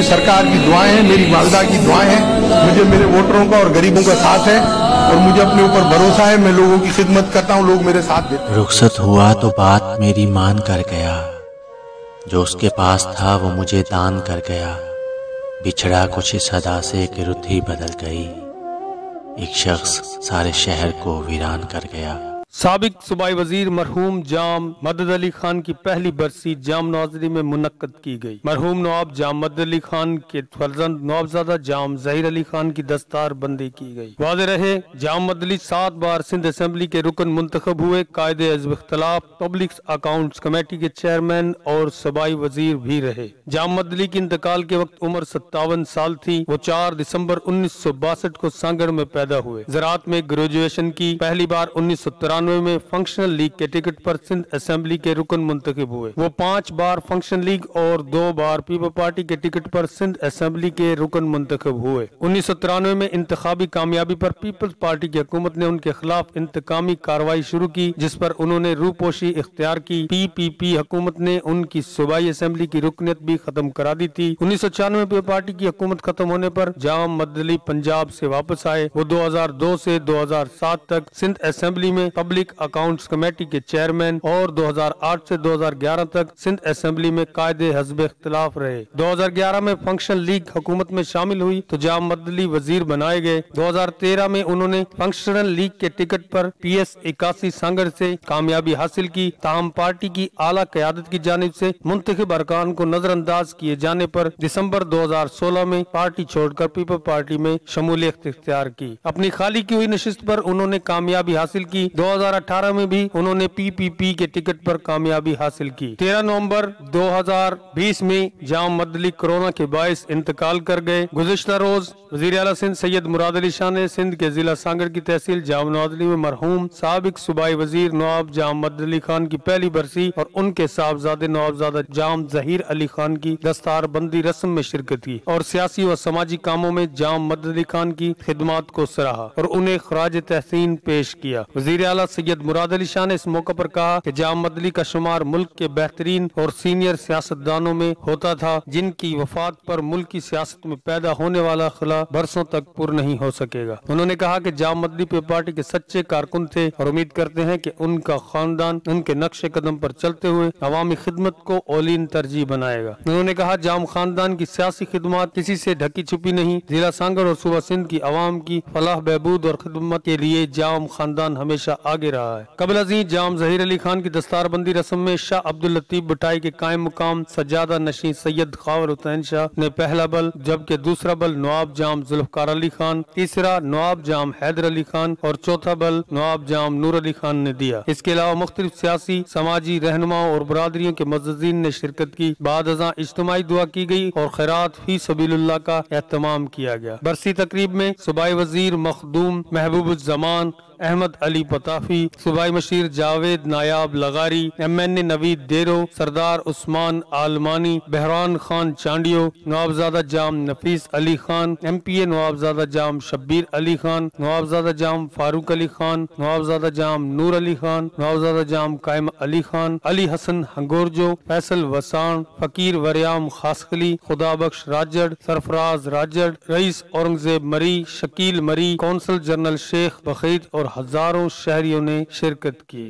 सरकार की दुआएं हैं, मेरी वालदा की दुआएं हैं, मुझे मेरे वोटरों का और गरीबों का साथ है और मुझे अपने ऊपर भरोसा है। मैं लोगों की खिदमत करता हूँ, लोग मेरे साथ देते। रुखसत हुआ तो बात मेरी मान कर गया, जो उसके पास था वो मुझे दान कर गया। बिछड़ा कुछ इस अदा से कि रुत ही बदल गई, एक शख्स सारे शहर को वीरान कर गया। साबिक सूबाई वजीर मरहूम जाम मदद अली खान की पहली बरसी जाम नवाजरी में मुनक्कद की गई। मरहूम नवाब जाम मदद अली खान के फर्जंद नवाबजादा जाम जहीर अली खान की दस्तार बंदी की गई। वाज़ेह रहे, जाम मदद अली 7 बार सिंध असेंबली के रुकन मुंतखब हुए, कायदे हिज़्ब इख्तिलाफ, पब्लिक अकाउंट्स कमेटी के चेयरमैन और सूबाई वजीर भी रहे। जाम मदद अली की इंतकाल के वक्त उम्र 57 साल थी। वो 4 दिसंबर 1962 को सांगड़ में पैदा हुए। ज़राअत में ग्रेजुएशन की, पहली बार 1993 में फंक्शनल लीग के टिकट पर सिंध असेंबली के रुकन मुंतखब हुए। वो 5 बार फंक्शनल लीग और 2 बार पीपल पार्टी के टिकट पर सिंध असेंबली के रुकन मुंतखब हुए। 1993 में इंतखाबी कामयाबी पर पीपल्स पार्टी की हुकूमत ने उनके खिलाफ इंतकामी कार्रवाई शुरू की, जिस पर उन्होंने रूपोशी इख्तियार की। PPP हुकूमत ने उनकी सूबाई असेंबली की रुकनियत भी खत्म करा दी थी। 1996 में पीपल पार्टी की हुकूमत खत्म होने पर जाम मदद अली पंजाब से वापस आए। वो 2002 से 2007 तक सिंध असेंबली में पब्लिक अकाउंट्स कमेटी के चेयरमैन और 2008 से 2011 तक सिंध असेंबली में कायदे हिज़्ब इख्तिलाफ रहे। 2011 में फंक्शनल लीग हुकूमत में शामिल हुई तो जाम मदद अली वजीर बनाए गए। 2013 में उन्होंने फंक्शनल लीग के टिकट पर PS 81 सांगड़ से कामयाबी हासिल की। ताहम पार्टी की आला क़यादत की जानिब से मुंतखब अरकान को नजरअंदाज किए जाने पर दिसंबर 2016 में पार्टी छोड़कर पीपल पार्टी में शमूलियत इख्तियार की। अपनी खाली की हुई नशिस्त पर उन्होंने कामयाबी हासिल की। 2018 में भी उन्होंने PPP के टिकट पर कामयाबी हासिल की। 13 नवंबर 2020 में जाम मदद अली कोरोना के बायस इंतकाल कर गए। गुज़िश्ता रोज वज़ीर आला सिंध सैयद मुराद अली शाह ने सिंध के जिला सांगड़ की तहसील जाम नवाजरी में मरहूम साबिक सूबाई वजीर नवाब जाम मदद अली खान की पहली बरसी और उनके साहबजादे नवाबजादा जाम जहीर अली खान की दस्तार बंदी रस्म में शिरकत की और सियासी व समाजी कामों में जाम मदद अली खान की खिदमात को सराहा और उन्हें खराज तहसीन पेश किया। वज़ीर आला सैयद मुराद अली शाह ने इस मौके पर कहा कि जाम मदद अली का शुमार मुल्क के बेहतरीन और सीनियर सियासतदानों में होता था, जिनकी वफात पर मुल्क की सियासत में पैदा होने वाला खला बरसों तक पुर नहीं हो सकेगा। उन्होंने कहा कि जाम मदद अली पीपल पार्टी के सच्चे कारकुन थे और उम्मीद करते हैं कि उनका खानदान उनके नक्शे कदम पर चलते हुए अवामी खिदमत को औलीन तरजीह बनाएगा। उन्होंने कहा जाम खानदान की सियासी खिदमत किसी से ढकी छुपी नहीं। जिला सांगड़ और सूबा सिंध की अवाम की फलाह बहबूद और खिदमत के लिए जाम खानदान हमेशा आगे रहा है। कबल अजीज जाम जहीर अली खान की दस्तार बंदी रस्म में शाह अब्दुल लतीफ बटाई के कायम मुकाम सज्जादा नशीं सैयद खावर हुसैन शाह ने पहला बल, जबकि दूसरा बल नवाब जाम जुल्फकार अली खान, तीसरा नवाब जाम हैदर अली खान और चौथा बल नवाब जाम नूर अली खान ने दिया। इसके अलावा मुख्तलिफ सियासी समाजी रहनुमाओं और बरादरियों के मुअज़्ज़िज़ीन ने शिरकत की। बाद अज़ां इज्तिमाई दुआ की गई और खैरात फी सबीलुल्लाह का एहतमाम किया गया। बरसी तकरीब में सूबाई वजीर मखदूम महबूबुज़्ज़मान अहमद अली पताफी, सूबाई मशीर जावेद नायाब लगारी, MNA नवीद डेरो, सरदार उस्मान आलमानी, बहरान खान चांडियो, नवाबजादा जाम नफीस अली खान, MPA नवाबजादा जाम शब्बीर अली खान, नवाबजादा जाम फारूक अली खान, नवाबजादा जाम नूर अली खान, नवाबजादा जाम कायम अली खान, अली हसन हंगोरजो, फैसल वसान, फकीर वरियाम खासखली, खुदा बख्श राजड़, सरफराज राजड़, रईस औरंगजेब मरी, शकील मरी, कौंसल जनरल शेख बखीत और हजारों शहरियों ने शिरकत की।